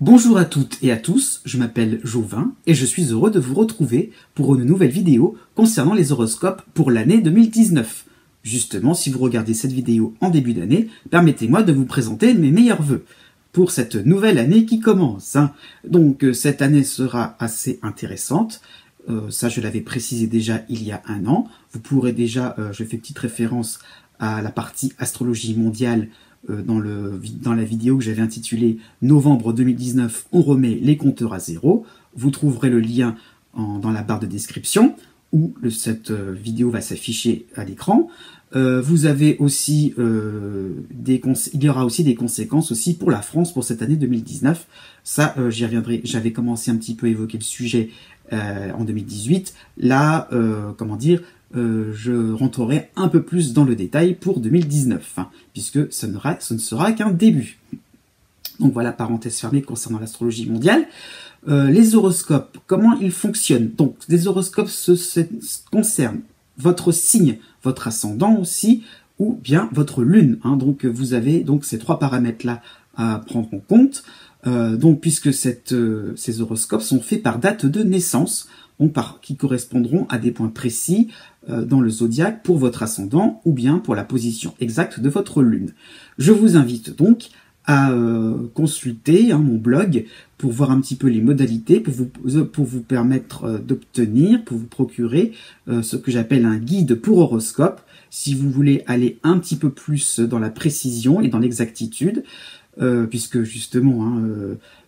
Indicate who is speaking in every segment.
Speaker 1: Bonjour à toutes et à tous, je m'appelle Jovin et je suis heureux de vous retrouver pour une nouvelle vidéo concernant les horoscopes pour l'année 2019. Justement, si vous regardez cette vidéo en début d'année, permettez-moi de vous présenter mes meilleurs vœux pour cette nouvelle année qui commence. Donc cette année sera assez intéressante, ça je l'avais précisé déjà il y a un an. Vous pourrez déjà, je fais petite référence à la partie astrologie mondiale dans la vidéo que j'avais intitulée Novembre 2019, on remet les compteurs à zéro. Vous trouverez le lien dans la barre de description où cette vidéo va s'afficher à l'écran. Vous avez aussi il y aura aussi des conséquences aussi pour la France pour cette année 2019. Ça, j'y reviendrai. J'avais commencé un petit peu à évoquer le sujet en 2018. Là, comment dire, je rentrerai un peu plus dans le détail pour 2019, puisque ce ne sera qu'un début. Donc voilà, parenthèse fermée concernant l'astrologie mondiale. Les horoscopes, comment ils fonctionnent? Donc, les horoscopes concernent votre signe, votre ascendant aussi, ou bien votre lune. Donc, vous avez donc ces trois paramètres-là à prendre en compte. Donc, puisque ces horoscopes sont faits par date de naissance, donc qui correspondront à des points précis dans le zodiaque pour votre ascendant ou bien pour la position exacte de votre lune. Je vous invite donc à consulter mon blog pour voir un petit peu les modalités, pour vous permettre d'obtenir, pour vous procurer ce que j'appelle un guide pour horoscope, si vous voulez aller un petit peu plus dans la précision et dans l'exactitude, puisque justement,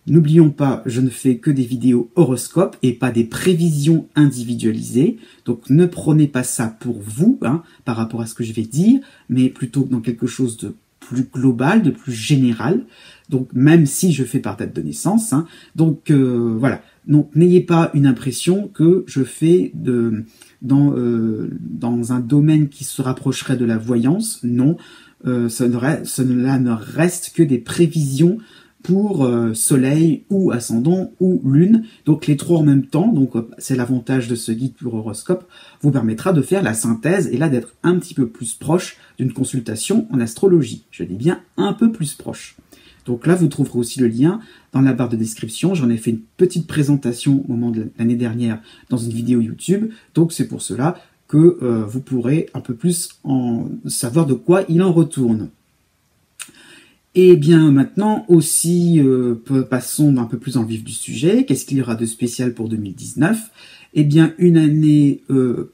Speaker 1: n'oublions pas, je ne fais que des vidéos horoscopes et pas des prévisions individualisées, donc ne prenez pas ça pour vous, par rapport à ce que je vais dire, mais plutôt dans quelque chose de plus global, de plus général, donc même si je fais par date de naissance, donc voilà, donc n'ayez pas une impression que je fais dans un domaine qui se rapprocherait de la voyance, non, cela ne reste que des prévisions pour soleil ou ascendant ou lune, donc les trois en même temps. Donc c'est l'avantage de ce guide pour horoscope, vous permettra de faire la synthèse et là d'être un petit peu plus proche d'une consultation en astrologie. Je dis bien un peu plus proche. Donc là vous trouverez aussi le lien dans la barre de description. J'en ai fait une petite présentation au moment de l'année dernière dans une vidéo YouTube, donc c'est pour cela que vous pourrez un peu plus en savoir de quoi il en retourne. Et bien maintenant aussi, passons un peu plus dans le vif du sujet. Qu'est-ce qu'il y aura de spécial pour 2019? Eh bien une année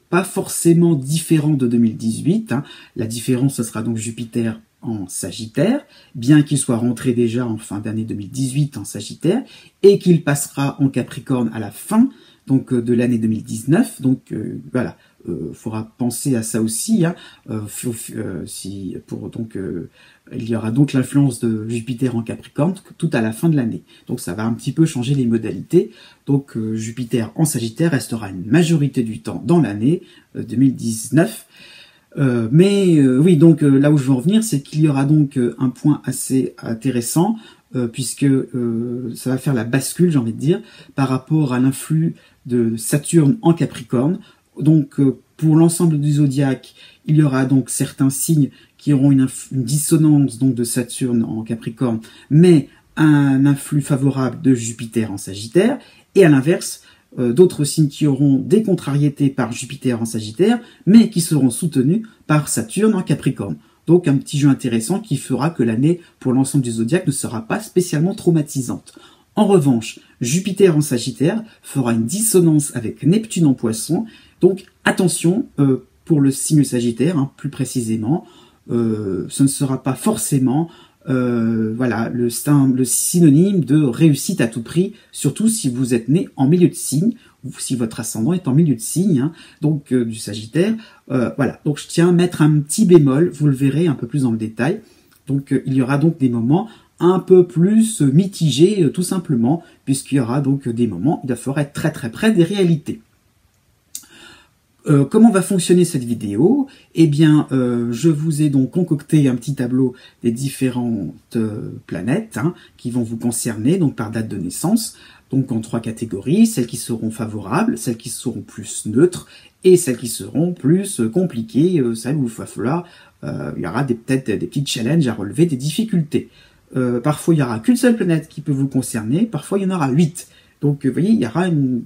Speaker 1: pas forcément différente de 2018. La différence, ce sera donc Jupiter en Sagittaire, bien qu'il soit rentré déjà en fin d'année 2018 en Sagittaire, et qu'il passera en Capricorne à la fin donc de l'année 2019. Donc voilà. Faudra penser à ça aussi, il y aura donc l'influence de Jupiter en Capricorne tout à la fin de l'année. Donc ça va un petit peu changer les modalités. Donc Jupiter en Sagittaire restera une majorité du temps dans l'année 2019. Oui, donc là où je veux en venir, c'est qu'il y aura donc un point assez intéressant, puisque ça va faire la bascule, j'ai envie de dire, par rapport à l'influx de Saturne en Capricorne. Donc, pour l'ensemble du zodiaque, il y aura donc certains signes qui auront une dissonance donc de Saturne en Capricorne, mais un influx favorable de Jupiter en Sagittaire, et à l'inverse, d'autres signes qui auront des contrariétés par Jupiter en Sagittaire, mais qui seront soutenus par Saturne en Capricorne. Donc un petit jeu intéressant qui fera que l'année pour l'ensemble du zodiaque ne sera pas spécialement traumatisante. En revanche, Jupiter en Sagittaire fera une dissonance avec Neptune en Poisson. Donc attention pour le signe Sagittaire, plus précisément, ce ne sera pas forcément voilà, le synonyme de réussite à tout prix, surtout si vous êtes né en milieu de signe, ou si votre ascendant est en milieu de signe, donc du Sagittaire. Voilà, donc je tiens à mettre un petit bémol, vous le verrez un peu plus dans le détail. Donc il y aura donc des moments un peu plus mitigés, tout simplement, puisqu'il y aura donc des moments où il faudra être très très près des réalités. Comment va fonctionner cette vidéo? Eh bien, je vous ai donc concocté un petit tableau des différentes planètes qui vont vous concerner, donc par date de naissance, donc en trois catégories, celles qui seront favorables, celles qui seront plus neutres, et celles qui seront plus compliquées, celles où il va falloir, il y aura peut-être des petits challenges à relever, des difficultés. Parfois, il n'y aura qu'une seule planète qui peut vous concerner. Parfois, il y en aura 8. Donc, vous voyez,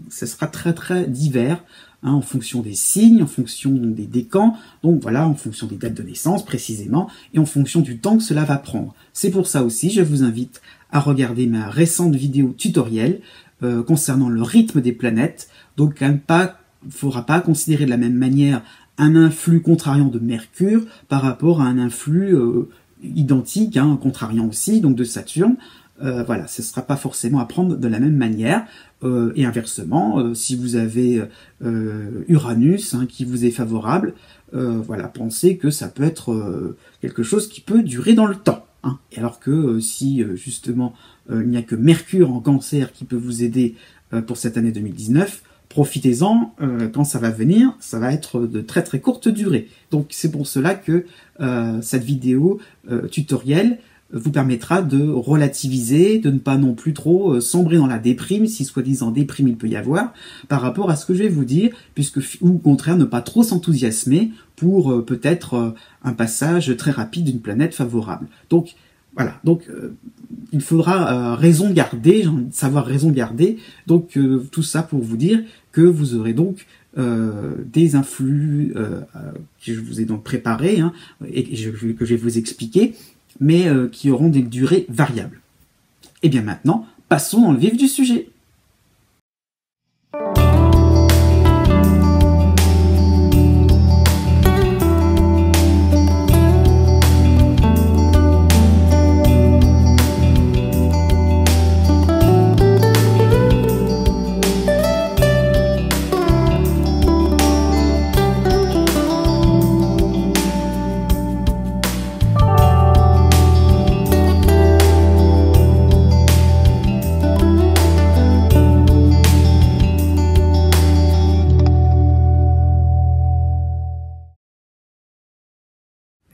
Speaker 1: ça sera très très divers, hein, en fonction des signes, en fonction des décans. Donc voilà, en fonction des dates de naissance précisément, et en fonction du temps que cela va prendre. C'est pour ça aussi, je vous invite à regarder ma récente vidéo tutoriel concernant le rythme des planètes. Donc, il ne faudra pas considérer de la même manière un influx contrariant de Mercure par rapport à un influx identique, hein, contrariant aussi, donc de Saturne. Voilà, ce ne sera pas forcément à prendre de la même manière. Et inversement, si vous avez Uranus, hein, qui vous est favorable, voilà, pensez que ça peut être quelque chose qui peut durer dans le temps. Hein. Et alors que si justement il n'y a que Mercure en Cancer qui peut vous aider pour cette année 2019, profitez-en, quand ça va venir, ça va être de très très courte durée. Donc c'est pour cela que cette vidéo tutoriel vous permettra de relativiser, de ne pas non plus trop sombrer dans la déprime, si soi-disant déprime il peut y avoir, par rapport à ce que je vais vous dire, ou au contraire ne pas trop s'enthousiasmer pour peut-être un passage très rapide d'une planète favorable. Donc voilà, donc il faudra raison garder, savoir raison garder, donc tout ça pour vous dire que vous aurez donc des influx que je vous ai donc préparés, hein, et que je vais vous expliquer, mais qui auront des durées variables. Et bien maintenant, passons dans le vif du sujet.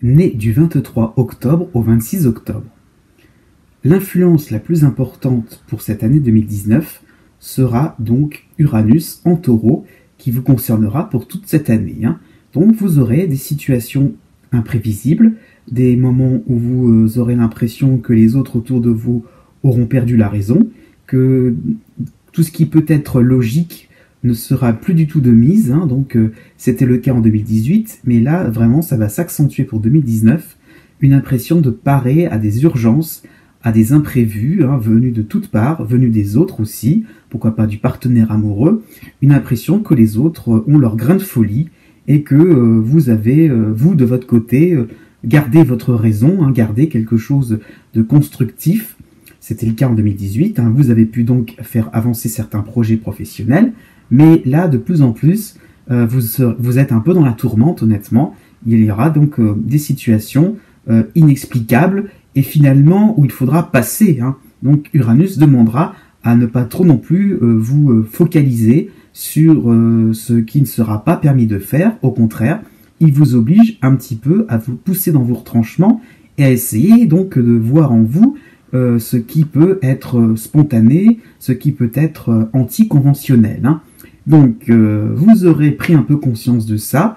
Speaker 1: Né du 23 octobre au 26 octobre. L'influence la plus importante pour cette année 2019 sera donc Uranus en Taureau, qui vous concernera pour toute cette année. Hein. Donc vous aurez des situations imprévisibles, des moments où vous aurez l'impression que les autres autour de vous auront perdu la raison, que tout ce qui peut être logique ne sera plus du tout de mise, hein, donc c'était le cas en 2018, mais là vraiment ça va s'accentuer pour 2019, une impression de parer à des urgences, à des imprévus, hein, venus de toutes parts, venus des autres aussi, pourquoi pas du partenaire amoureux, une impression que les autres ont leur grain de folie, et que vous avez, vous de votre côté, gardé votre raison, hein, gardé quelque chose de constructif. C'était le cas en 2018, hein, vous avez pu donc faire avancer certains projets professionnels, mais là, de plus en plus, vous êtes un peu dans la tourmente, honnêtement. Il y aura donc des situations inexplicables et finalement où il faudra passer. Hein. Donc Uranus demandera à ne pas trop non plus vous focaliser sur ce qui ne sera pas permis de faire. Au contraire, il vous oblige un petit peu à vous pousser dans vos retranchements et à essayer donc de voir en vous ce qui peut être spontané, ce qui peut être anticonventionnel. Hein. Donc, vous aurez pris un peu conscience de ça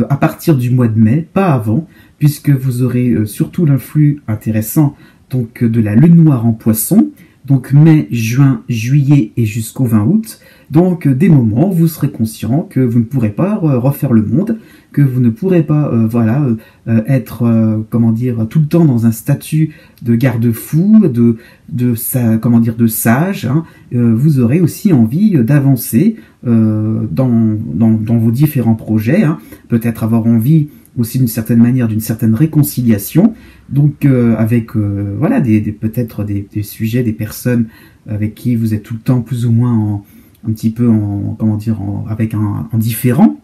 Speaker 1: à partir du mois de mai, pas avant, puisque vous aurez surtout l'influx intéressant donc de la lune noire en Poisson, donc mai, juin, juillet et jusqu'au 20 août. Donc, des moments où vous serez conscient que vous ne pourrez pas refaire le monde, que vous ne pourrez pas, être, comment dire, tout le temps dans un statut de garde-fou, de sage. Hein. Vous aurez aussi envie d'avancer dans vos différents projets. Hein. Peut-être avoir envie aussi d'une certaine manière, d'une certaine réconciliation. Donc, avec, voilà, peut-être des sujets, des personnes avec qui vous êtes tout le temps plus ou moins un petit peu avec un différent.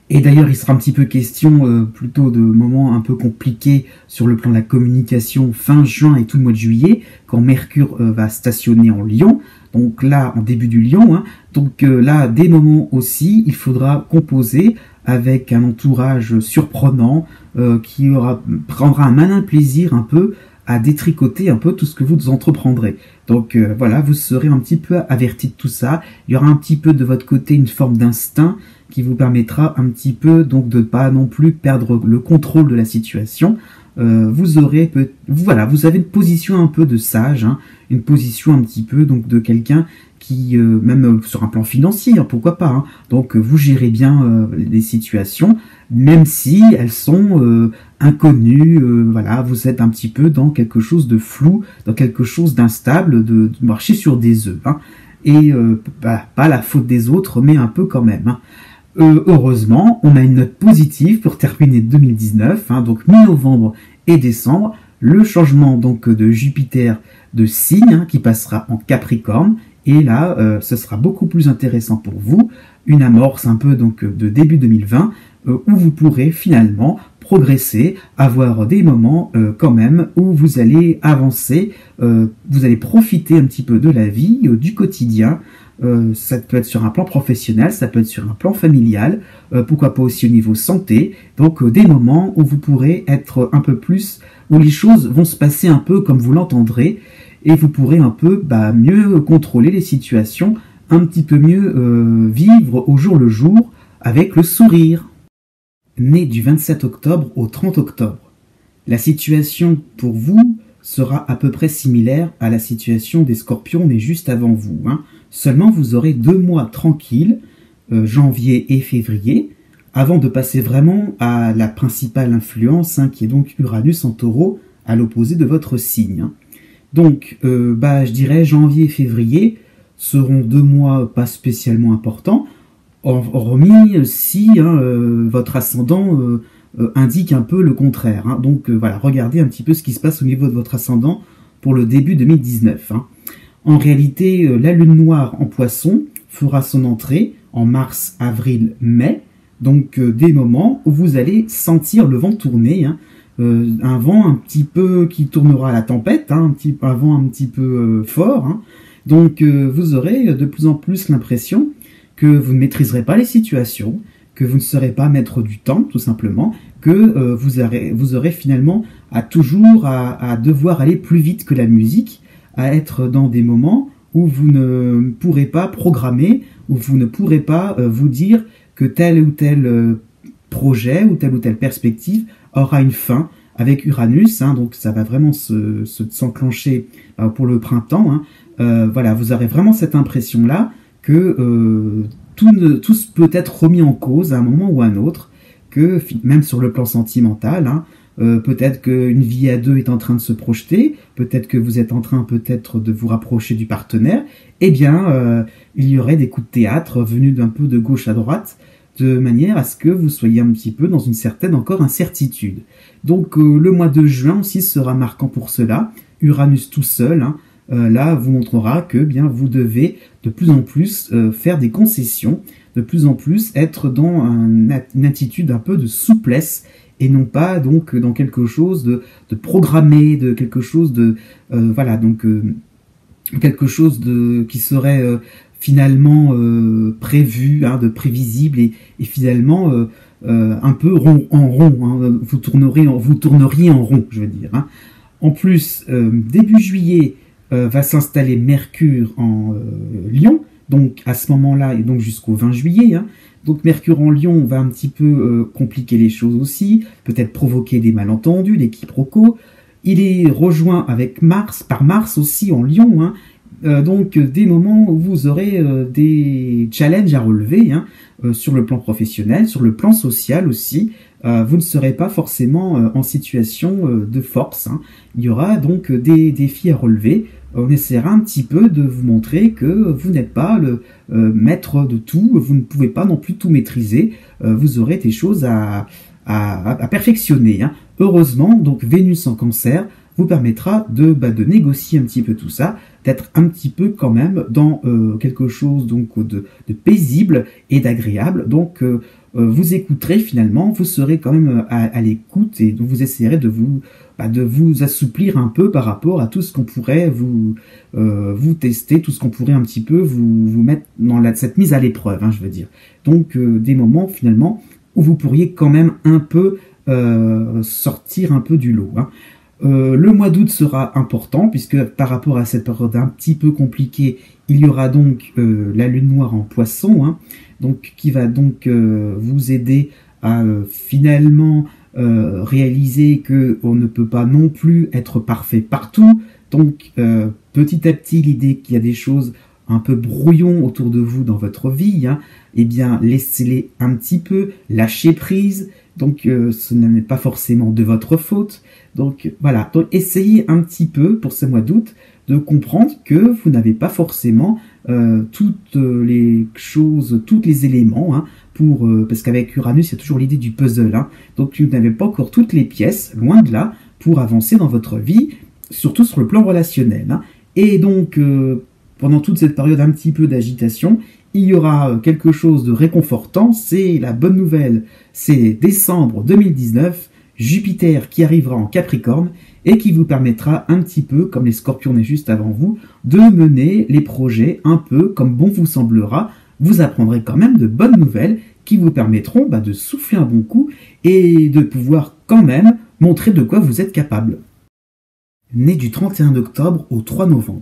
Speaker 1: Et d'ailleurs, il sera un petit peu question plutôt de moments un peu compliqués sur le plan de la communication fin juin et tout le mois de juillet, quand Mercure va stationner en Lion, donc là, en début du Lion. Hein, donc là, des moments aussi, il faudra composer avec un entourage surprenant qui prendra un malin plaisir un peu à détricoter un peu tout ce que vous entreprendrez. Donc voilà, vous serez un petit peu averti de tout ça. Il y aura un petit peu de votre côté une forme d'instinct qui vous permettra un petit peu donc de ne pas non plus perdre le contrôle de la situation. vous aurez voilà, vous avez une position un peu de sage, hein, une position un petit peu donc de quelqu'un qui, même sur un plan financier, hein, pourquoi pas, hein, donc vous gérez bien les situations, même si elles sont inconnues, voilà, vous êtes un petit peu dans quelque chose de flou, dans quelque chose d'instable, de marcher sur des œufs, hein, et pas la faute des autres, mais un peu quand même, hein. Heureusement, on a une note positive pour terminer 2019, hein, donc mi-novembre et décembre, le changement donc de Jupiter de signe, hein, qui passera en Capricorne, et là, ce sera beaucoup plus intéressant pour vous, une amorce un peu donc de début 2020, où vous pourrez finalement progresser, avoir des moments quand même où vous allez avancer, vous allez profiter un petit peu de la vie, du quotidien. Ça peut être sur un plan professionnel, ça peut être sur un plan familial, pourquoi pas aussi au niveau santé, donc des moments où vous pourrez être un peu plus, où les choses vont se passer un peu comme vous l'entendrez, et vous pourrez un peu mieux contrôler les situations, un petit peu mieux vivre au jour le jour avec le sourire. Né du 27 octobre au 30 octobre, la situation pour vous sera à peu près similaire à la situation des scorpions nés juste avant vous, hein. Seulement vous aurez 2 mois tranquilles, janvier et février, avant de passer vraiment à la principale influence, hein, qui est donc Uranus en taureau, à l'opposé de votre signe, hein. Donc, je dirais janvier et février seront 2 mois pas spécialement importants, hormis si votre ascendant indique un peu le contraire, hein. Donc voilà, regardez un petit peu ce qui se passe au niveau de votre ascendant pour le début 2019, hein. En réalité, la lune noire en poisson fera son entrée en mars, avril, mai, donc des moments où vous allez sentir le vent tourner, hein. Un vent un petit peu qui tournera à la tempête, hein, un vent un petit peu fort, hein. Donc vous aurez de plus en plus l'impression que vous ne maîtriserez pas les situations, que vous ne serez pas maître du temps, tout simplement, que vous aurez finalement à devoir aller plus vite que la musique, à être dans des moments où vous ne pourrez pas programmer, où vous ne pourrez pas vous dire que tel ou tel projet ou telle perspective aura une fin avec Uranus, hein, donc ça va vraiment s'enclencher pour le printemps, hein. Voilà, vous aurez vraiment cette impression-là que tout peut être remis en cause à un moment ou à un autre, que même sur le plan sentimental, hein, peut-être qu'une vie à deux est en train de se projeter, peut-être que vous êtes en train peut-être de vous rapprocher du partenaire, eh bien, il y aurait des coups de théâtre venus d'un peu de gauche à droite, de manière à ce que vous soyez un petit peu dans une certaine encore incertitude. Donc le mois de juin aussi sera marquant pour cela, Uranus tout seul, hein, là vous montrera que bien vous devez de plus en plus faire des concessions, de plus en plus être dans une attitude un peu de souplesse, et non pas donc dans quelque chose de programmé, de quelque chose de voilà, donc quelque chose qui serait finalement prévu, hein, de prévisible et finalement un peu rond, hein, vous tourneriez en rond, je veux dire, hein. En plus, début juillet va s'installer Mercure en Lion, donc à ce moment-là et donc jusqu'au 20 juillet, hein. Donc Mercure en Lion va un petit peu compliquer les choses aussi, peut-être provoquer des malentendus, des quiproquos. Il est rejoint avec par Mars aussi en Lion, hein. Donc des moments où vous aurez des challenges à relever, hein, sur le plan professionnel, sur le plan social aussi. Vous ne serez pas forcément en situation de force, hein. Il y aura donc des défis à relever. On essaiera un petit peu de vous montrer que vous n'êtes pas le maître de tout, vous ne pouvez pas non plus tout maîtriser, vous aurez des choses à perfectionner, hein. Heureusement, donc Vénus en Cancer vous permettra de négocier un petit peu tout ça, d'être un petit peu quand même dans quelque chose donc de paisible et d'agréable. Donc vous écouterez finalement, vous serez quand même à l'écoute et donc vous essayerez de vous assouplir un peu par rapport à tout ce qu'on pourrait vous tester, tout ce qu'on pourrait un petit peu vous mettre dans cette mise à l'épreuve, hein, je veux dire. Donc des moments finalement où vous pourriez quand même un peu sortir un peu du lot, hein. Le mois d'août sera important puisque par rapport à cette période un petit peu compliquée, il y aura donc la lune noire en poisson, hein, donc qui va donc vous aider à finalement réaliser que on ne peut pas non plus être parfait partout. Donc petit à petit, l'idée qu'il y a des choses un peu brouillon autour de vous dans votre vie, hein, eh bien laissez-les un petit peu, lâchez prise. Donc ce n'est pas forcément de votre faute. Donc voilà, donc essayez un petit peu pour ce mois d'août de comprendre que vous n'avez pas forcément toutes les choses, tous les éléments, hein, parce qu'avec Uranus, il y a toujours l'idée du puzzle. Hein, donc vous n'avez pas encore toutes les pièces, loin de là, pour avancer dans votre vie, surtout sur le plan relationnel. Hein. Et donc, pendant toute cette période un petit peu d'agitation, il y aura quelque chose de réconfortant, c'est la bonne nouvelle, c'est décembre 2019, Jupiter qui arrivera en Capricorne et qui vous permettra un petit peu, comme les Scorpions est juste avant vous, de mener les projets un peu comme bon vous semblera. Vous apprendrez quand même de bonnes nouvelles qui vous permettront de souffler un bon coup et de pouvoir quand même montrer de quoi vous êtes capable. Né du 31 octobre au 3 novembre.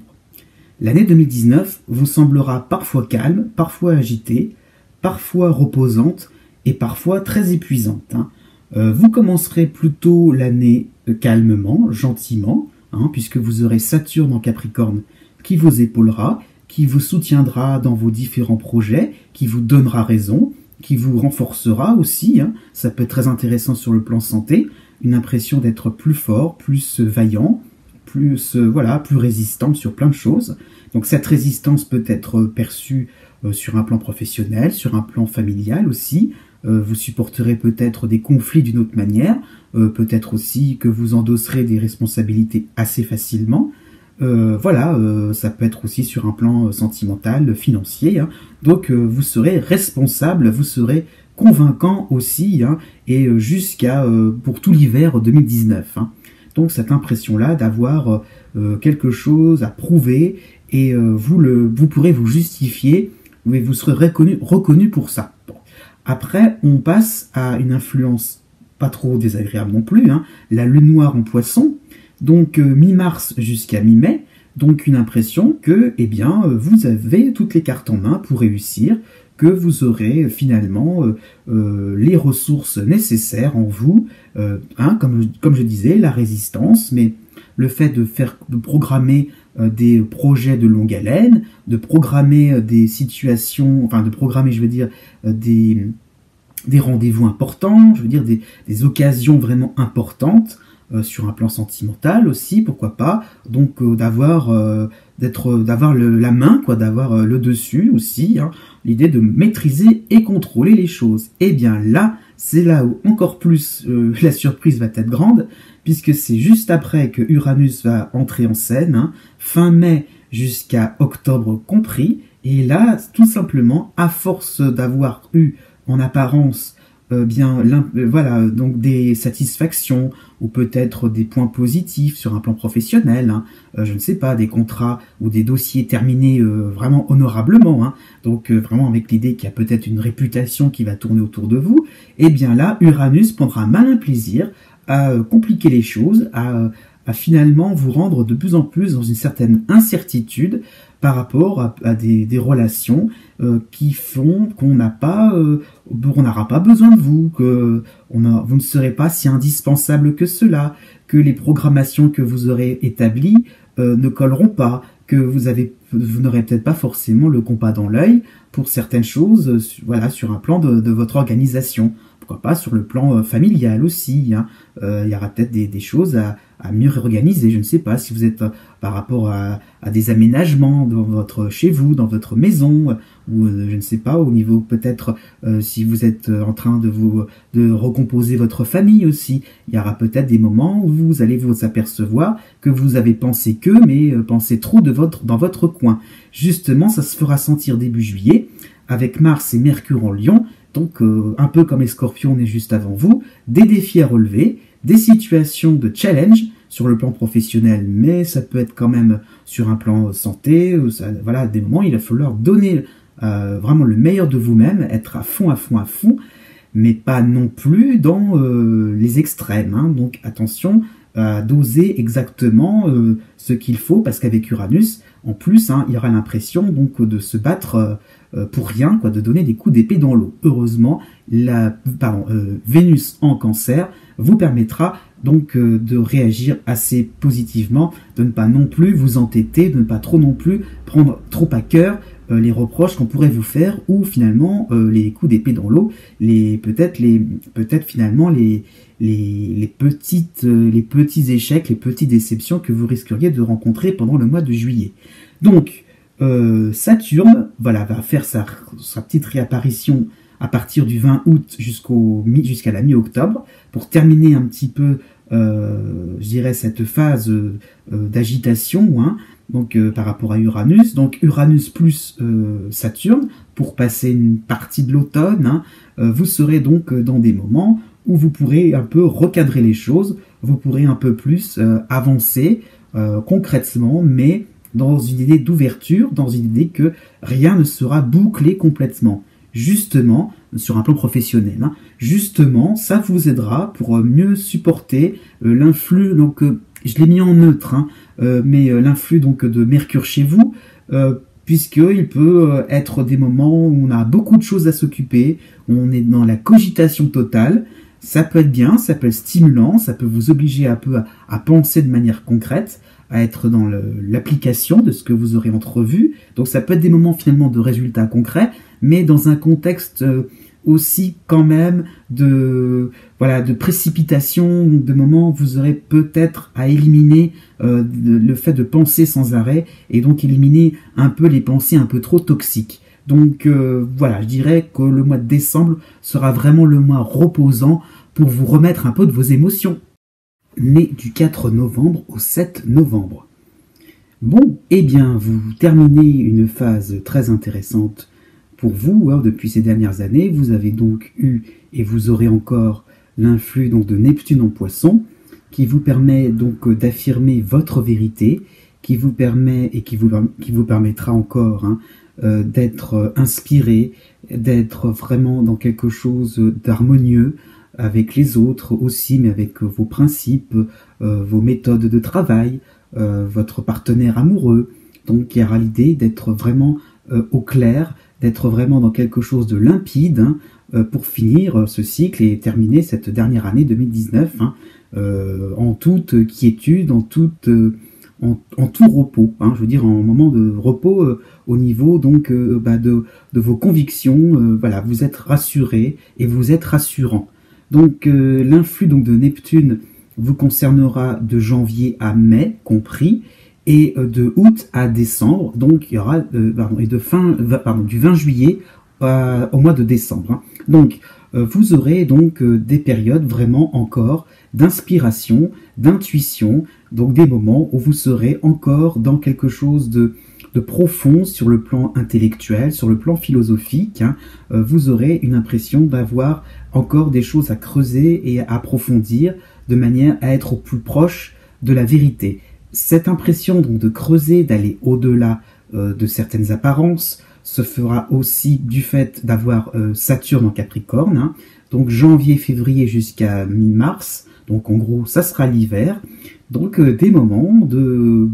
Speaker 1: L'année 2019 vous semblera parfois calme, parfois agitée, parfois reposante et parfois très épuisante. Hein. Vous commencerez plutôt l'année calmement, gentiment, hein, puisque vous aurez Saturne en Capricorne qui vous épaulera, qui vous soutiendra dans vos différents projets, qui vous donnera raison, qui vous renforcera aussi. Hein. Ça peut être très intéressant sur le plan santé, une impression d'être plus fort, plus vaillant, plus résistant sur plein de choses. Donc cette résistance peut être perçue sur un plan professionnel, sur un plan familial aussi. Vous supporterez peut-être des conflits d'une autre manière, peut-être aussi que vous endosserez des responsabilités assez facilement. Ça peut être aussi sur un plan sentimental, financier. Hein. Donc vous serez responsable, vous serez convaincant aussi, hein, et jusqu'à pour tout l'hiver 2019. Hein. Donc cette impression-là d'avoir quelque chose à prouver et vous pourrez vous justifier, mais vous serez reconnu pour ça. Bon. Après, on passe à une influence pas trop désagréable non plus, hein, la lune noire en poisson, donc mi-mars jusqu'à mi-mai, donc une impression que vous avez toutes les cartes en main pour réussir, que vous aurez finalement les ressources nécessaires en vous, hein, comme je disais, la résistance, mais le fait de programmer des projets de longue haleine, de programmer des situations, enfin de programmer, je veux dire, des rendez-vous importants, je veux dire des occasions vraiment importantes, sur un plan sentimental aussi, pourquoi pas, donc d'avoir la main, quoi, d'avoir le dessus aussi, hein, l'idée de maîtriser et contrôler les choses. Et bien là, c'est là où encore plus la surprise va être grande, puisque c'est juste après que Uranus va entrer en scène, hein, fin mai jusqu'à octobre compris, et là, tout simplement, à force d'avoir eu en apparence donc des satisfactions ou peut-être des points positifs sur un plan professionnel, hein, je ne sais pas, des contrats ou des dossiers terminés vraiment honorablement, hein, donc vraiment avec l'idée qu'il y a peut-être une réputation qui va tourner autour de vous, et bien là, Uranus prendra malin plaisir à compliquer les choses, à finalement vous rendre de plus en plus dans une certaine incertitude par rapport à des relations qui font qu'on n'aura pas besoin de vous, vous ne serez pas si indispensable que cela, que les programmations que vous aurez établies ne colleront pas, que vous n'aurez peut-être pas forcément le compas dans l'œil pour certaines choses, sur un plan de votre organisation. Pourquoi pas sur le plan familial aussi, hein. Il y aura peut-être des choses à mieux réorganiser, je ne sais pas, si vous êtes par rapport à des aménagements chez vous, dans votre maison, ou je ne sais pas, au niveau peut-être si vous êtes en train de recomposer votre famille aussi, il y aura peut-être des moments où vous allez vous apercevoir que vous avez pensé mais pensé trop dans votre coin. Justement, ça se fera sentir début juillet, avec Mars et Mercure en Lion. Donc, un peu comme les Scorpions, on est juste avant vous, des défis à relever, des situations de challenge sur le plan professionnel, mais ça peut être quand même sur un plan santé, des moments, il va falloir donner vraiment le meilleur de vous-même, être à fond, mais pas non plus dans les extrêmes, hein. Donc, attention à doser exactement ce qu'il faut, parce qu'avec Uranus, en plus, hein, il y aura l'impression donc de se battre pour rien, quoi, de donner des coups d'épée dans l'eau. Heureusement, Vénus en Cancer vous permettra donc de réagir assez positivement, de ne pas non plus vous entêter, de ne pas trop non plus prendre trop à cœur les reproches qu'on pourrait vous faire, ou finalement les coups d'épée dans l'eau, peut-être finalement les petits échecs, les petites déceptions que vous risqueriez de rencontrer pendant le mois de juillet. Donc Saturne, voilà, va faire sa petite réapparition à partir du 20 août jusqu'à la mi-octobre, pour terminer un petit peu, je dirais, cette phase d'agitation, hein, donc par rapport à Uranus. Donc Uranus plus Saturne, pour passer une partie de l'automne, hein, vous serez donc dans des moments où vous pourrez un peu recadrer les choses, vous pourrez un peu plus avancer concrètement, mais dans une idée d'ouverture, dans une idée que rien ne sera bouclé complètement. Justement, sur un plan professionnel, hein, justement, ça vous aidera pour mieux supporter l'influx, donc je l'ai mis en neutre, hein, mais l'influx donc de Mercure chez vous, puisqu'il peut être des moments où on a beaucoup de choses à s'occuper, on est dans la cogitation totale. Ça peut être bien, ça peut être stimulant, ça peut vous obliger un peu à penser de manière concrète, à être dans l'application de ce que vous aurez entrevu. Donc ça peut être des moments finalement de résultats concrets, mais dans un contexte aussi quand même de précipitation, de moments où vous aurez peut-être à éliminer le fait de penser sans arrêt, et donc éliminer un peu les pensées un peu trop toxiques. Donc voilà, je dirais que le mois de décembre sera vraiment le mois reposant pour vous remettre un peu de vos émotions. Né du 4 novembre au 7 novembre. Bon, eh bien, vous terminez une phase très intéressante pour vous, hein, depuis ces dernières années. Vous avez donc eu, et vous aurez encore, l'influx donc de Neptune en Poisson, qui vous permet donc d'affirmer votre vérité, qui vous permet et qui vous permettra encore, hein, d'être inspiré, d'être vraiment dans quelque chose d'harmonieux avec les autres aussi, mais avec vos principes, vos méthodes de travail, votre partenaire amoureux. Donc il y aura l'idée d'être vraiment au clair, d'être vraiment dans quelque chose de limpide, hein, pour finir ce cycle et terminer cette dernière année 2019, hein, en toute quiétude, en tout repos, hein, je veux dire en moment de repos au niveau donc de vos convictions. Voilà, vous êtes rassuré et vous êtes rassurant. Donc l'influx donc de Neptune vous concernera de janvier à mai compris, et de août à décembre. Donc il y aura du 20 juillet au mois de décembre, hein. Donc vous aurez donc des périodes vraiment encore d'inspiration, d'intuition, donc des moments où vous serez encore dans quelque chose de profond sur le plan intellectuel, sur le plan philosophique, hein. Vous aurez une impression d'avoir encore des choses à creuser et à approfondir, de manière à être au plus proche de la vérité. Cette impression donc de creuser, d'aller au-delà de certaines apparences, se fera aussi du fait d'avoir Saturne en Capricorne, hein. Donc janvier-février jusqu'à mi-mars, donc en gros ça sera l'hiver. Donc des moments de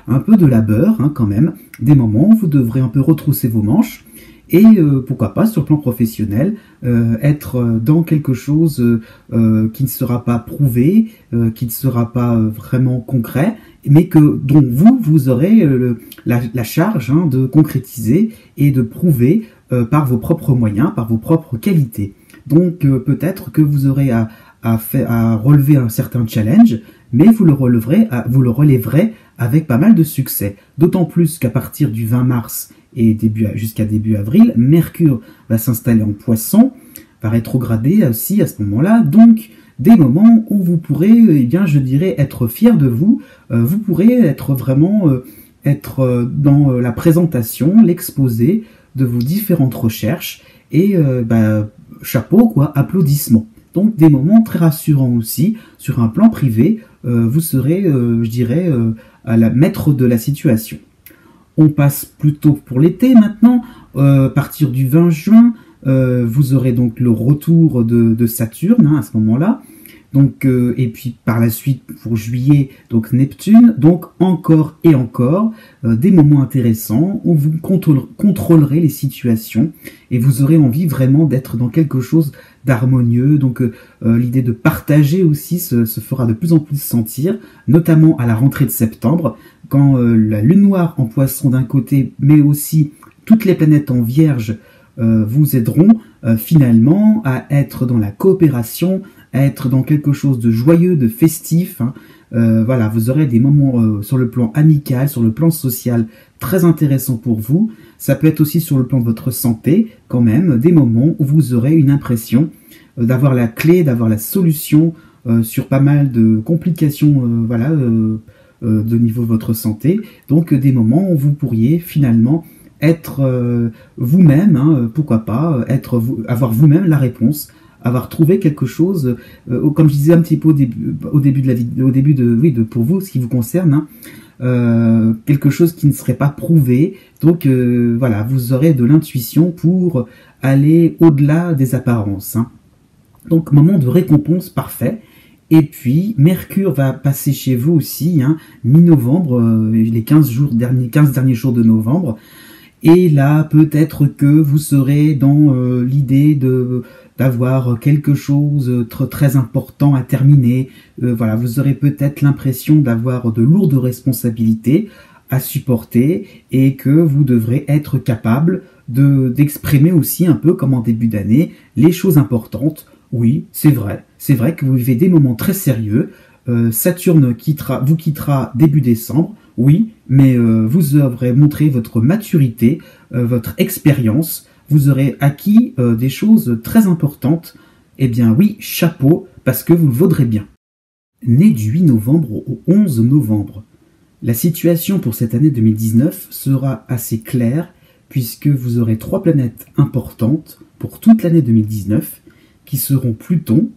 Speaker 1: un peu de labeur, hein, quand même, des moments où vous devrez un peu retrousser vos manches, et pourquoi pas sur le plan professionnel être dans quelque chose qui ne sera pas prouvé, qui ne sera pas vraiment concret, mais dont vous aurez la charge, hein, de concrétiser et de prouver par vos propres moyens, par vos propres qualités. Donc peut-être que vous aurez à relever un certain challenge, mais vous le relèverez avec pas mal de succès. D'autant plus qu'à partir du 20 mars et jusqu'à début avril, Mercure va s'installer en Poisson, va rétrograder aussi à ce moment-là. Donc des moments où vous pourrez, eh bien, je dirais, être fier de vous. Vous pourrez être vraiment être dans la présentation, l'exposé de vos différentes recherches, et chapeau quoi, applaudissements. Donc des moments très rassurants aussi sur un plan privé. Vous serez, je dirais, à la maître de la situation. On passe plutôt pour l'été maintenant. À partir du 20 juin, vous aurez donc le retour de Saturne, hein, à ce moment-là. Donc et puis par la suite pour juillet, donc Neptune, donc encore et encore des moments intéressants où vous contrôlerez les situations et vous aurez envie vraiment d'être dans quelque chose d'harmonieux. Donc l'idée de partager aussi se fera de plus en plus sentir, notamment à la rentrée de septembre, quand la lune noire en Poisson d'un côté, mais aussi toutes les planètes en Vierge vous aideront finalement à être dans la coopération, à être dans quelque chose de joyeux, de festif. Voilà, vous aurez des moments sur le plan amical, sur le plan social, très intéressants pour vous. Ça peut être aussi sur le plan de votre santé, quand même, des moments où vous aurez une impression d'avoir la clé, d'avoir la solution sur pas mal de complications, voilà, de niveau de votre santé. Donc des moments où vous pourriez finalement être vous-même, pourquoi pas, avoir vous-même la réponse, avoir trouvé quelque chose, comme je disais un petit peu au début de la vidéo, pour vous, ce qui vous concerne, quelque chose qui ne serait pas prouvé. Donc voilà, vous aurez de l'intuition pour aller au-delà des apparences. Donc moment de récompense parfait. Et puis Mercure va passer chez vous aussi, mi-novembre, les 15 derniers jours de novembre. Et là, peut-être que vous serez dans l'idée d'avoir quelque chose de très important à terminer. Voilà, vous aurez peut-être l'impression d'avoir de lourdes responsabilités à supporter et que vous devrez être capable d'exprimer aussi un peu comme en début d'année les choses importantes. Oui, c'est vrai que vous vivez des moments très sérieux. Saturne vous quittera début décembre. Oui, mais vous aurez montré votre maturité, votre expérience, vous aurez acquis des choses très importantes. Eh bien oui, chapeau, parce que vous le vaudrez bien. Né du 8 novembre au 11 novembre, la situation pour cette année 2019 sera assez claire, puisque vous aurez 3 planètes importantes pour toute l'année 2019, qui seront Pluton,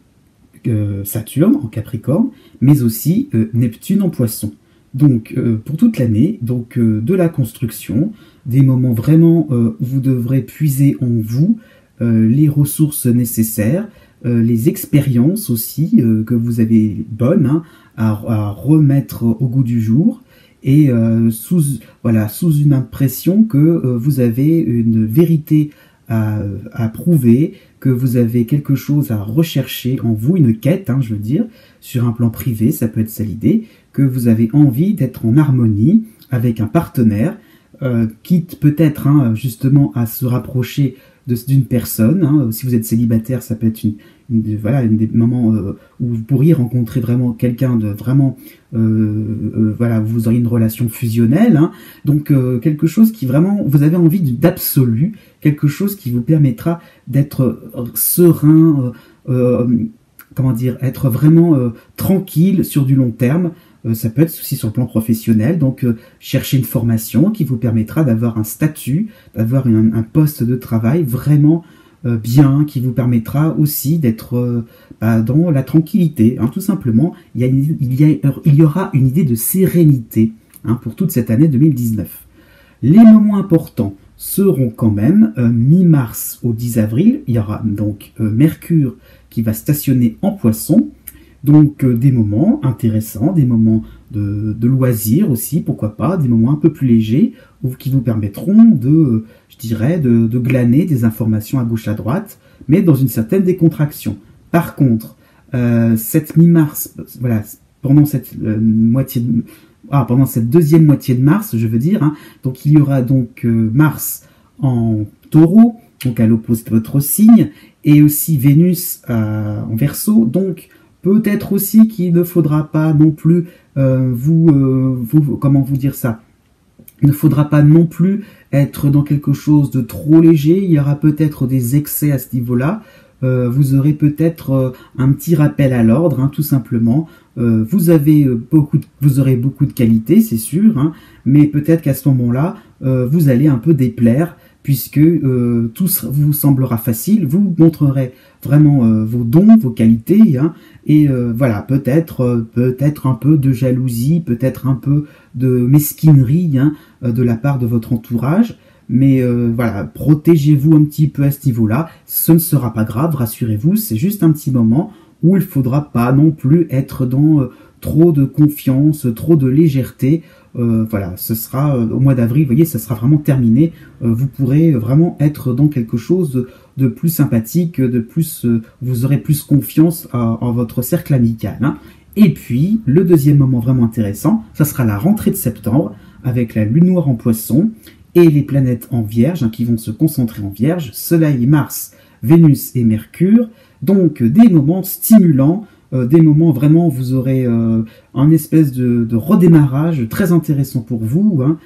Speaker 1: Saturne en Capricorne, mais aussi Neptune en Poisson. Donc pour toute l'année, donc de la construction, des moments vraiment où vous devrez puiser en vous les ressources nécessaires, les expériences aussi que vous avez bonnes à remettre au goût du jour, et sous une impression que vous avez une vérité à prouver, que vous avez quelque chose à rechercher en vous, une quête, je veux dire, sur un plan privé, ça peut être ça l'idée, que vous avez envie d'être en harmonie avec un partenaire, quitte peut-être justement à se rapprocher d'une personne. Si vous êtes célibataire, ça peut être des moments où vous pourriez rencontrer vraiment quelqu'un de vraiment, voilà, vous auriez une relation fusionnelle. Donc quelque chose qui vraiment, vous avez envie d'absolu, quelque chose qui vous permettra d'être serein, comment dire, être vraiment tranquille sur du long terme. Ça peut être aussi sur le plan professionnel, donc chercher une formation qui vous permettra d'avoir un statut, d'avoir un poste de travail vraiment bien, qui vous permettra aussi d'être dans la tranquillité, tout simplement. Il y aura une idée de sérénité pour toute cette année 2019. Les moments importants seront quand même mi-mars au 10 avril, il y aura donc Mercure qui va stationner en Poisson. Donc des moments intéressants, des moments de loisirs aussi, pourquoi pas, des moments un peu plus légers, qui vous permettront de glaner des informations à gauche à droite, mais dans une certaine décontraction. Par contre, cette mi-mars, voilà, pendant cette pendant cette deuxième moitié de mars, je veux dire, donc il y aura donc Mars en Taureau, donc à l'opposé de votre signe, et aussi Vénus en Verseau, donc peut-être aussi qu'il ne faudra pas non plus comment vous dire ça, il ne faudra pas non plus être dans quelque chose de trop léger. Il y aura peut-être des excès à ce niveau-là. Vous aurez peut-être un petit rappel à l'ordre, tout simplement. Vous aurez beaucoup de qualités, c'est sûr, mais peut-être qu'à ce moment-là, vous allez un peu déplaire, puisque tout vous semblera facile, vous montrerez vraiment vos dons, vos qualités, et voilà, peut-être un peu de jalousie, peut-être un peu de mesquinerie de la part de votre entourage, mais voilà, protégez-vous un petit peu à ce niveau-là, ce ne sera pas grave, rassurez-vous, c'est juste un petit moment où il faudra pas non plus être dans trop de confiance, trop de légèreté. Voilà, ce sera au mois d'avril, vous voyez, ça sera vraiment terminé. Vous pourrez vraiment être dans quelque chose de plus sympathique, de plus, vous aurez plus confiance en votre cercle amical, hein. Et puis, le deuxième moment vraiment intéressant, ça sera la rentrée de septembre, avec la lune noire en poisson, et les planètes en vierge, hein, qui vont se concentrer en vierge, Soleil, Mars, Vénus et Mercure. Donc, des moments stimulants, des moments vraiment, vous aurez un espèce de redémarrage très intéressant pour vous, hein,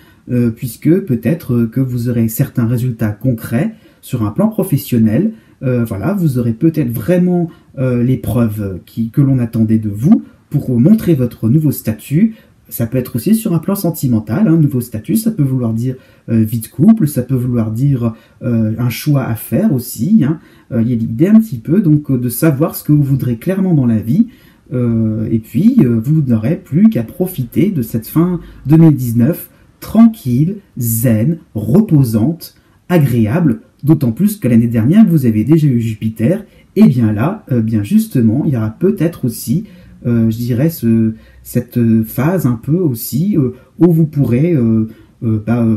Speaker 1: puisque peut-être que vous aurez certains résultats concrets sur un plan professionnel. Voilà, vous aurez peut-être vraiment les preuves que l'on attendait de vous pour montrer votre nouveau statut. Ça peut être aussi sur un plan sentimental, un nouveau statut, ça peut vouloir dire vie de couple, ça peut vouloir dire un choix à faire aussi, hein. Il y a l'idée un petit peu donc de savoir ce que vous voudrez clairement dans la vie, et puis vous n'aurez plus qu'à profiter de cette fin 2019 tranquille, zen, reposante, agréable, d'autant plus que l'année dernière vous avez déjà eu Jupiter, et bien là, bien justement, il y aura peut-être aussi, je dirais, cette phase un peu aussi où vous pourrez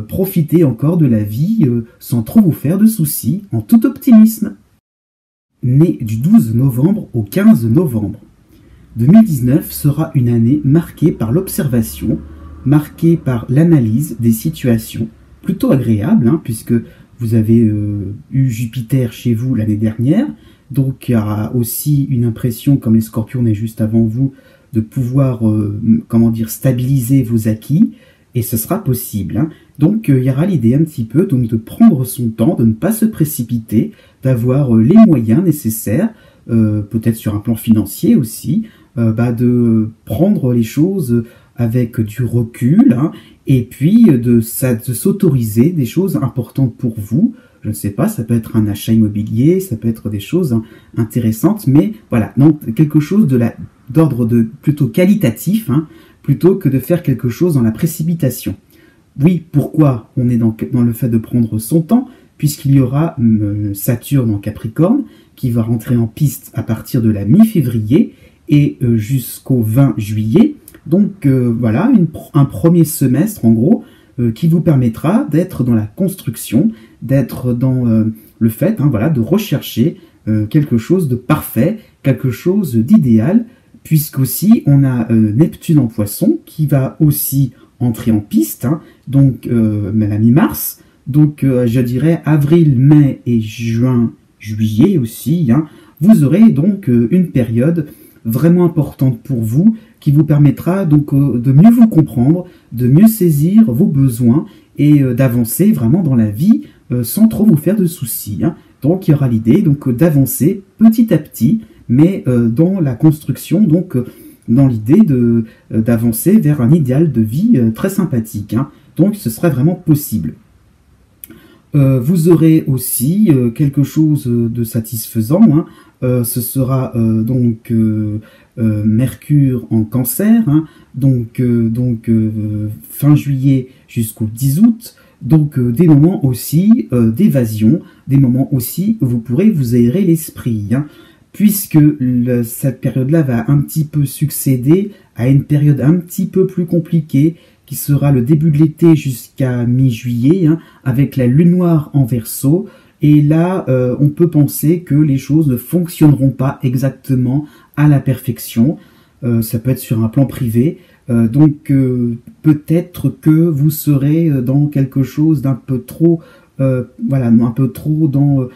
Speaker 1: profiter encore de la vie sans trop vous faire de soucis, en tout optimisme. Né du 12 novembre au 15 novembre. 2019 sera une année marquée par l'observation, marquée par l'analyse des situations, plutôt agréable, hein, puisque vous avez eu Jupiter chez vous l'année dernière, donc il y aura aussi une impression, comme les scorpions est juste avant vous, de pouvoir, comment dire, stabiliser vos acquis, et ce sera possible, hein. Donc il y aura l'idée un petit peu donc de prendre son temps, de ne pas se précipiter, d'avoir les moyens nécessaires, peut-être sur un plan financier aussi, de prendre les choses avec du recul, hein, et puis de s'autoriser des choses importantes pour vous. Je ne sais pas, ça peut être un achat immobilier, ça peut être des choses intéressantes, mais voilà, donc quelque chose d'ordre plutôt qualitatif, hein, plutôt que de faire quelque chose dans la précipitation. Oui, pourquoi on est dans le fait de prendre son temps, puisqu'il y aura Saturne en Capricorne, qui va rentrer en piste à partir de la mi-février et jusqu'au 20 juillet. Donc voilà, un premier semestre en gros, qui vous permettra d'être dans la construction, d'être dans le fait, hein, voilà, de rechercher quelque chose de parfait, quelque chose d'idéal, puisqu'aussi on a Neptune en Poisson qui va aussi entrer en piste, hein, donc à mi-mars, donc je dirais avril, mai et juin, juillet aussi, hein, vous aurez donc une période vraiment importante pour vous, qui vous permettra donc de mieux vous comprendre, de mieux saisir vos besoins et d'avancer vraiment dans la vie sans trop vous faire de soucis, hein. Donc il y aura l'idée donc d'avancer petit à petit, mais dans la construction, donc dans l'idée d'avancer vers un idéal de vie très sympathique, hein. Donc ce serait vraiment possible. Vous aurez aussi quelque chose de satisfaisant, hein. Ce sera donc Mercure en Cancer, hein, donc fin juillet jusqu'au 10 août, donc des moments aussi d'évasion, des moments aussi où vous pourrez vous aérer l'esprit, hein, puisque cette période-là va un petit peu succéder à une période un petit peu plus compliquée, qui sera le début de l'été jusqu'à mi-juillet, hein, avec la lune noire en Verseau. Et là, on peut penser que les choses ne fonctionneront pas exactement à la perfection. Ça peut être sur un plan privé. Donc, peut-être que vous serez dans quelque chose d'un peu trop... voilà, un peu trop dans...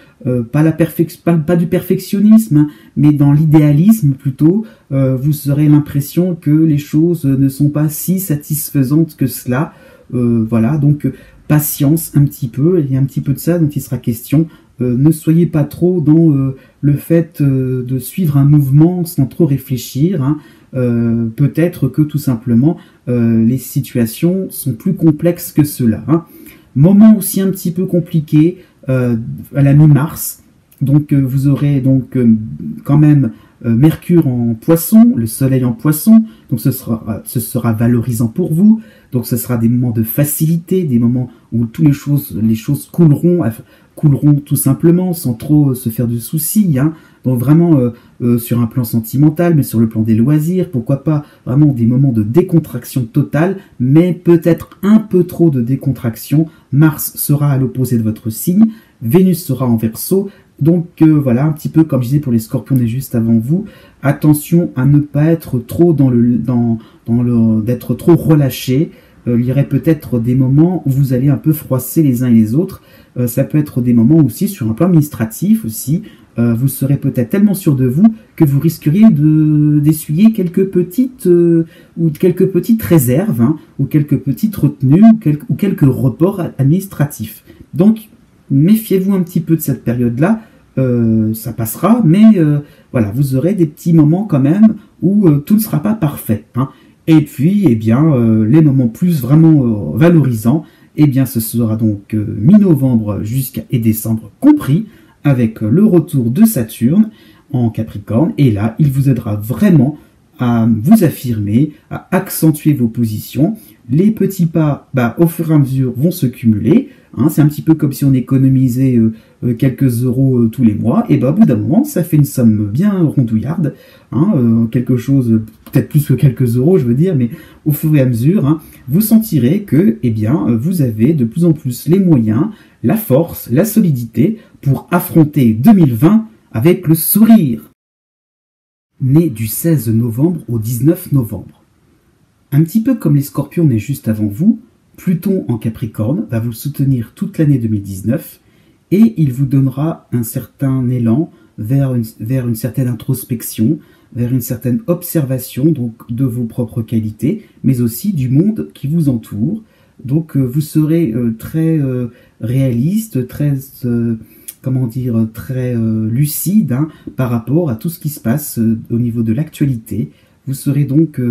Speaker 1: pas du perfectionnisme, hein, mais dans l'idéalisme plutôt. Vous aurez l'impression que les choses ne sont pas si satisfaisantes que cela. Voilà, donc... patience un petit peu, il y a un petit peu de ça dont il sera question. Ne soyez pas trop dans le fait de suivre un mouvement sans trop réfléchir, hein. Peut-être que tout simplement les situations sont plus complexes que cela, hein. Moment aussi un petit peu compliqué à la mi-mars, donc vous aurez donc quand même Mercure en Poisson, le Soleil en Poisson, donc ce sera valorisant pour vous. Donc ce sera des moments de facilité, des moments où les choses couleront tout simplement, sans trop se faire de soucis, hein. Donc vraiment sur un plan sentimental, mais sur le plan des loisirs, pourquoi pas vraiment des moments de décontraction totale, mais peut-être un peu trop de décontraction. Mars sera à l'opposé de votre signe, Vénus sera en Verseau. Donc voilà, un petit peu comme je disais pour les scorpions juste avant vous, attention à ne pas être trop d'être trop relâché. Il y aurait peut-être des moments où vous allez un peu froisser les uns et les autres. Ça peut être des moments aussi sur un plan administratif aussi. Vous serez peut-être tellement sûr de vous que vous risqueriez d'essuyer quelques petites réserves, hein, ou quelques petites retenues ou quelques reports administratifs. Donc méfiez-vous un petit peu de cette période-là. Ça passera, mais voilà, vous aurez des petits moments quand même où tout ne sera pas parfait, hein. Et puis, eh bien, les moments plus vraiment valorisants, eh bien, ce sera donc mi-novembre et décembre compris, avec le retour de Saturne en Capricorne. Et là, il vous aidera vraiment à vous affirmer, à accentuer vos positions. Les petits pas, au fur et à mesure, vont se cumuler. Hein, c'est un petit peu comme si on économisait quelques euros tous les mois. Et au bout d'un moment, ça fait une somme bien rondouillarde. Hein, quelque chose, peut-être plus que quelques euros, je veux dire, mais au fur et à mesure, hein, vous sentirez que, eh bien, vous avez de plus en plus les moyens, la force, la solidité pour affronter 2020 avec le sourire. Né du 16 novembre au 19 novembre. Un petit peu comme les scorpions nés juste avant vous, Pluton en Capricorne va vous soutenir toute l'année 2019 et il vous donnera un certain élan vers une certaine introspection, vers une certaine observation donc de vos propres qualités, mais aussi du monde qui vous entoure. Donc vous serez très réaliste, très très lucide, hein, par rapport à tout ce qui se passe au niveau de l'actualité. Vous serez donc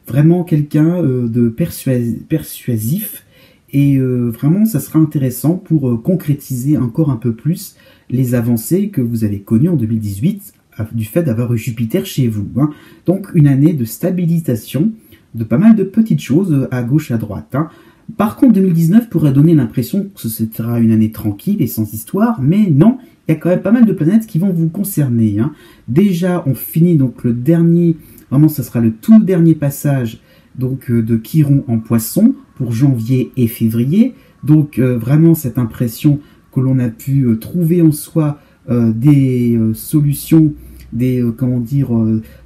Speaker 1: vraiment quelqu'un de persuasif et vraiment ça sera intéressant pour concrétiser encore un peu plus les avancées que vous avez connues en 2018 du fait d'avoir eu Jupiter chez vous, hein. Donc une année de stabilisation de pas mal de petites choses à gauche à droite, hein. Par contre, 2019 pourrait donner l'impression que ce sera une année tranquille et sans histoire, mais non, il y a quand même pas mal de planètes qui vont vous concerner, hein. Déjà, on finit donc le dernier, vraiment ça sera le tout dernier passage donc de Chiron en Poisson pour janvier et février. Donc vraiment cette impression que l'on a pu trouver en soi des solutions, des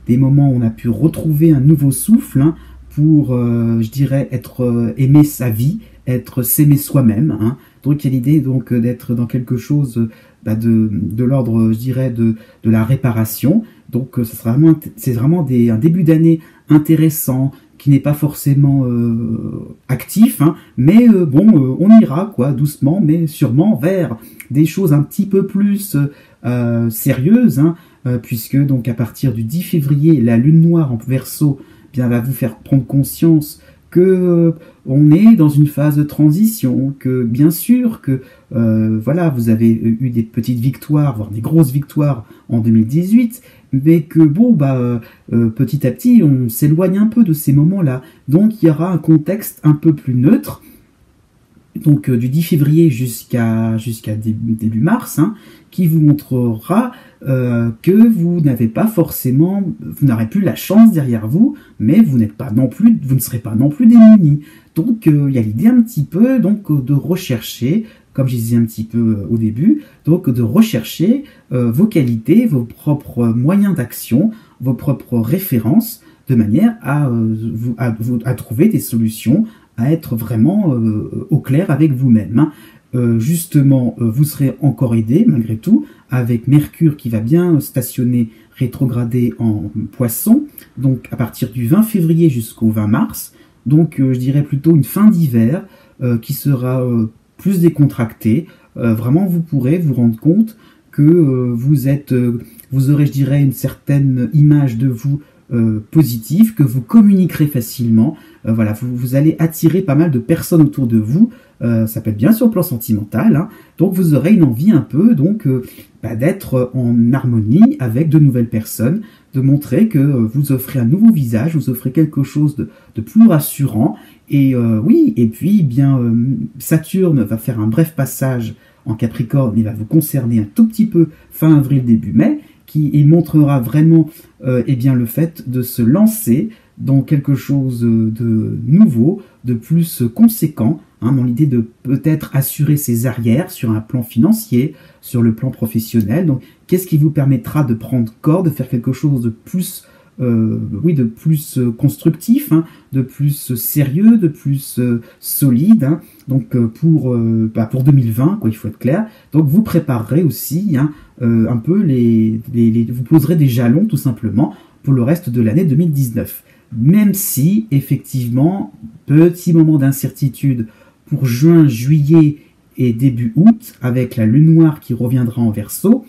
Speaker 1: des moments où on a pu retrouver un nouveau souffle, hein, pour, je dirais, aimer sa vie, s'aimer soi-même, hein. Donc il y a l'idée donc d'être dans quelque chose de l'ordre, je dirais, de la réparation. Donc c'est vraiment un début d'année intéressant, qui n'est pas forcément actif, hein, mais on ira quoi, doucement mais sûrement vers des choses un petit peu plus sérieuses, hein, puisque donc à partir du 10 février, la lune noire en Verseau bien va vous faire prendre conscience que on est dans une phase de transition, que bien sûr que voilà, vous avez eu des petites victoires, voire des grosses victoires en 2018, mais que petit à petit on s'éloigne un peu de ces moments-là. Donc il y aura un contexte un peu plus neutre, donc du 10 février jusqu'à début mars, hein, qui vous montrera que vous n'avez pas forcément, vous n'aurez plus la chance derrière vous, mais vous ne serez pas non plus démunis. Donc il y a l'idée un petit peu donc de rechercher, comme je disais un petit peu au début, donc de rechercher vos qualités, vos propres moyens d'action, vos propres références, de manière à trouver des solutions, à être vraiment au clair avec vous-même, hein. Justement, vous serez encore aidé, malgré tout, avec Mercure qui va bien stationner, rétrograder en Poisson, donc à partir du 20 février jusqu'au 20 mars, donc je dirais plutôt une fin d'hiver qui sera plus décontractée. Vraiment, vous pourrez vous rendre compte que vous aurez, je dirais, une certaine image de vous positive, que vous communiquerez facilement. Voilà, vous allez attirer pas mal de personnes autour de vous. Ça peut être bien sur le plan sentimental, hein. Donc vous aurez une envie un peu d'être en harmonie avec de nouvelles personnes, de montrer que vous offrez un nouveau visage, vous offrez quelque chose de plus rassurant. Et oui, et puis Saturne va faire un bref passage en Capricorne, il va vous concerner un tout petit peu fin avril, début mai, qui montrera vraiment eh bien, le fait de se lancer dans quelque chose de nouveau, de plus conséquent, hein, dans l'idée de peut-être assurer ses arrières sur un plan financier, sur le plan professionnel. Donc, qu'est-ce qui vous permettra de prendre corps, de faire quelque chose de plus, oui, de plus constructif, hein, de plus sérieux, de plus solide, hein, donc pour 2020, quoi, il faut être clair. Donc, vous préparerez aussi hein, un peu vous poserez des jalons tout simplement pour le reste de l'année 2019. Même si, effectivement, petit moment d'incertitude pour juin, juillet et début août, avec la lune noire qui reviendra en Verseau,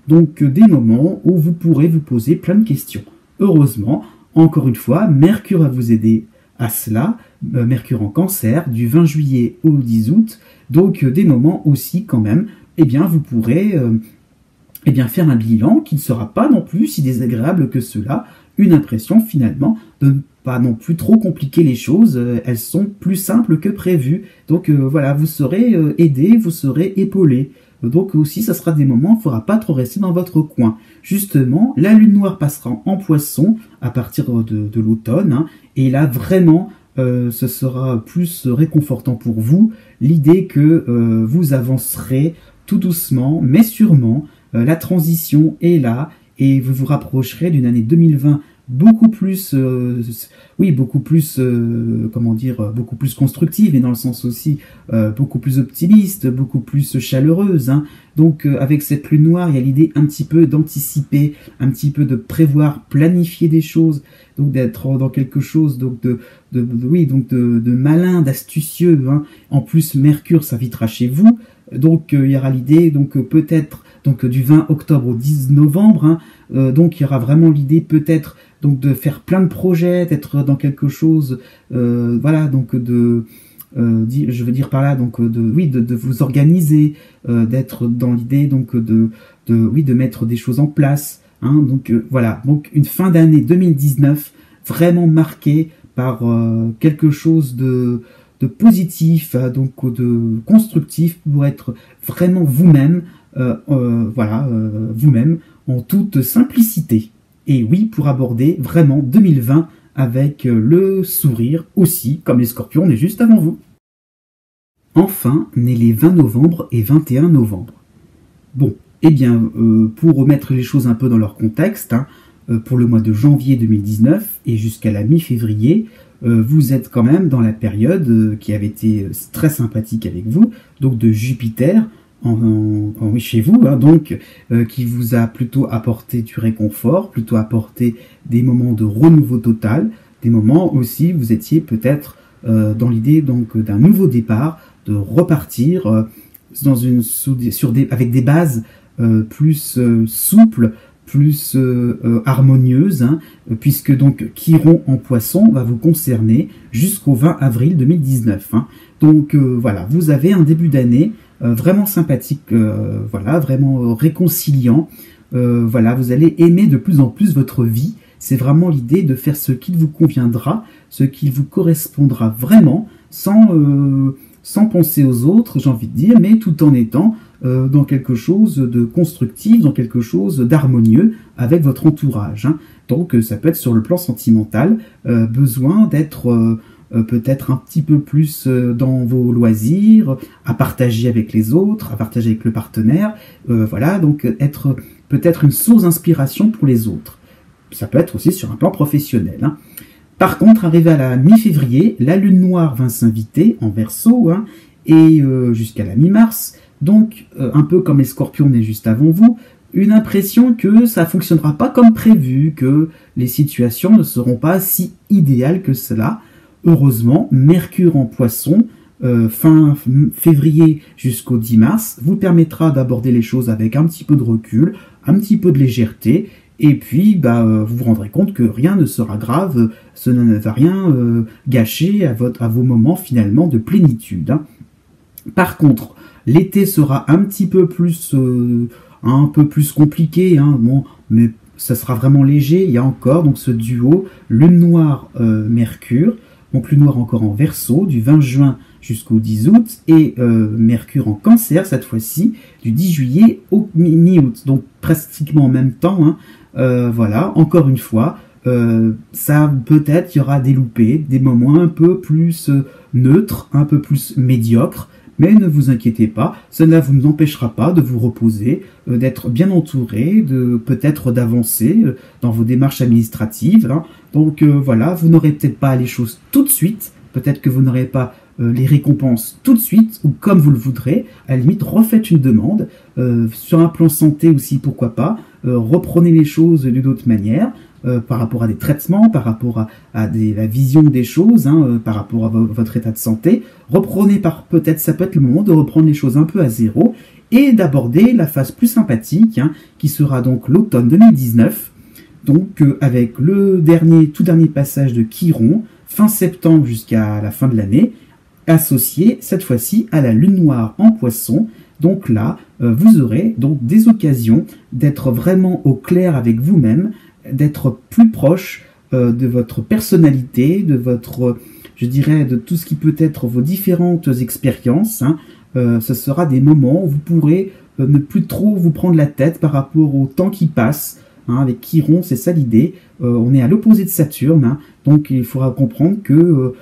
Speaker 1: donc des moments où vous pourrez vous poser plein de questions. Heureusement, encore une fois, Mercure va vous aider à cela, Mercure en Cancer, du 20 juillet au 10 août, donc des moments aussi quand même, eh bien vous pourrez eh bien, faire un bilan qui ne sera pas non plus si désagréable que cela, une impression finalement de ne pas non plus trop compliquer les choses, elles sont plus simples que prévues. Donc voilà, vous serez aidé, vous serez épaulé. Donc aussi, ça sera des moments où il ne faudra pas trop rester dans votre coin. Justement, la lune noire passera en Poisson à partir de l'automne, hein, et là vraiment, ce sera plus réconfortant pour vous, l'idée que vous avancerez tout doucement, mais sûrement, la transition est là, et vous vous rapprocherez d'une année 2020 beaucoup plus, oui, beaucoup plus, comment dire, beaucoup plus constructive, et dans le sens aussi beaucoup plus optimiste, beaucoup plus chaleureuse. Hein. Donc avec cette lune noire, il y a l'idée un petit peu d'anticiper, un petit peu de prévoir, planifier des choses, donc d'être dans quelque chose donc de malin, d'astucieux. Hein. En plus, Mercure s'invitera chez vous, donc il y aura l'idée, donc peut-être donc du 20 octobre au 10 novembre. Hein, donc il y aura vraiment l'idée peut-être donc de faire plein de projets, d'être dans quelque chose, voilà, donc je veux dire par là, donc de vous organiser, d'être dans l'idée donc de mettre des choses en place. Hein, donc voilà, donc une fin d'année 2019 vraiment marquée par quelque chose de positif, donc de constructif pour être vraiment vous-même, voilà, vous-même en toute simplicité. Et oui, pour aborder vraiment 2020 avec le sourire aussi, comme les scorpions, on est juste avant vous. Enfin, nés les 20 novembre et 21 novembre. Bon, eh bien, pour remettre les choses un peu dans leur contexte, hein, pour le mois de janvier 2019 et jusqu'à la mi-février, vous êtes quand même dans la période qui avait été très sympathique avec vous, donc de Jupiter, chez vous, hein, donc qui vous a plutôt apporté du réconfort, plutôt apporté des moments de renouveau total, des moments aussi vous étiez peut-être dans l'idée donc d'un nouveau départ, de repartir avec des bases plus souples, plus harmonieuses, hein, puisque donc Chiron en Poisson va vous concerner jusqu'au 20 avril 2019. Hein. Donc voilà, vous avez un début d'année vraiment sympathique, voilà, vraiment réconciliant. Voilà, vous allez aimer de plus en plus votre vie. C'est vraiment l'idée de faire ce qui vous conviendra, ce qui vous correspondra vraiment, sans penser aux autres, j'ai envie de dire, mais tout en étant dans quelque chose de constructif, dans quelque chose d'harmonieux avec votre entourage. Hein. Donc ça peut être sur le plan sentimental, besoin d'être peut-être un petit peu plus dans vos loisirs, à partager avec les autres, à partager avec le partenaire, voilà, donc être peut-être une source d'inspiration pour les autres. Ça peut être aussi sur un plan professionnel. Hein. Par contre, arrivé à la mi-février, la lune noire va s'inviter en Verseau, hein, et jusqu'à la mi-mars, donc un peu comme les scorpions est juste avant vous, une impression que ça fonctionnera pas comme prévu, que les situations ne seront pas si idéales que cela. Heureusement, Mercure en Poisson, fin février jusqu'au 10 mars, vous permettra d'aborder les choses avec un petit peu de recul, un petit peu de légèreté, et puis vous vous rendrez compte que rien ne sera grave, ça ne va rien gâcher à vos moments finalement de plénitude. Hein. Par contre, l'été sera un peu plus compliqué, hein, bon, mais ça sera vraiment léger. Il y a encore donc ce duo Lune Noire Mercure, donc Lune Noire encore en Verseau, du 20 juin jusqu'au 10 août, et Mercure en Cancer, cette fois-ci, du 10 juillet au mi-août. Donc pratiquement en même temps, hein. Voilà, encore une fois, ça peut-être il y aura des loupés, des moments un peu plus neutres, un peu plus médiocres, mais ne vous inquiétez pas, cela ne vous empêchera pas de vous reposer, d'être bien entouré, de peut-être d'avancer dans vos démarches administratives, hein. Donc voilà, vous n'aurez peut-être pas les choses tout de suite, peut-être que vous n'aurez pas les récompenses tout de suite, ou comme vous le voudrez, à la limite, refaites une demande, sur un plan santé aussi, pourquoi pas, reprenez les choses d'une autre manière, par rapport à des traitements, par rapport à la vision des choses, hein, par rapport à votre état de santé. Reprenez peut-être, ça peut être le moment de reprendre les choses un peu à zéro et d'aborder la phase plus sympathique, hein, qui sera donc l'automne 2019, donc avec le tout dernier passage de Chiron, fin septembre jusqu'à la fin de l'année, associé cette fois-ci à la lune noire en Poisson. Donc là, vous aurez donc des occasions d'être vraiment au clair avec vous-même, d'être plus proche de votre personnalité, de votre, je dirais, de tout ce qui peut être vos différentes expériences, hein. Ce sera des moments où vous pourrez ne plus trop vous prendre la tête par rapport au temps qui passe, hein. Avec Chiron, c'est ça l'idée. On est à l'opposé de Saturne, hein. Donc il faudra comprendre que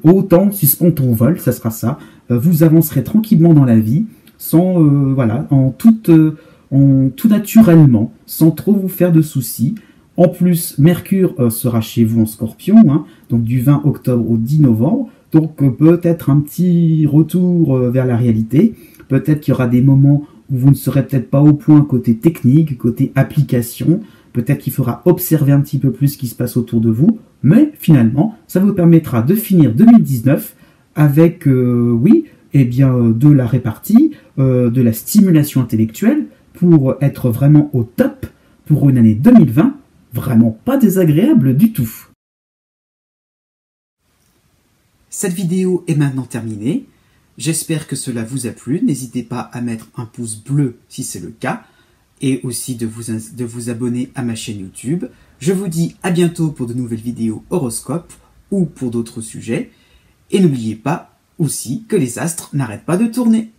Speaker 1: autant suspend ton vol, ça sera ça. Vous avancerez tranquillement dans la vie, sans voilà, tout naturellement, sans trop vous faire de soucis. En plus, Mercure sera chez vous en Scorpion, hein, donc du 20 octobre au 10 novembre. Donc peut-être un petit retour vers la réalité. Peut-être qu'il y aura des moments où vous ne serez peut-être pas au point côté technique, côté application. Peut-être qu'il faudra observer un petit peu plus ce qui se passe autour de vous. Mais finalement, ça vous permettra de finir 2019 avec, oui, eh bien, de la répartie, de la stimulation intellectuelle, pour être vraiment au top pour une année 2020, vraiment pas désagréable du tout. Cette vidéo est maintenant terminée. J'espère que cela vous a plu. N'hésitez pas à mettre un pouce bleu si c'est le cas, et aussi de vous abonner à ma chaîne YouTube. Je vous dis à bientôt pour de nouvelles vidéos horoscopes ou pour d'autres sujets. Et n'oubliez pas aussi que les astres n'arrêtent pas de tourner.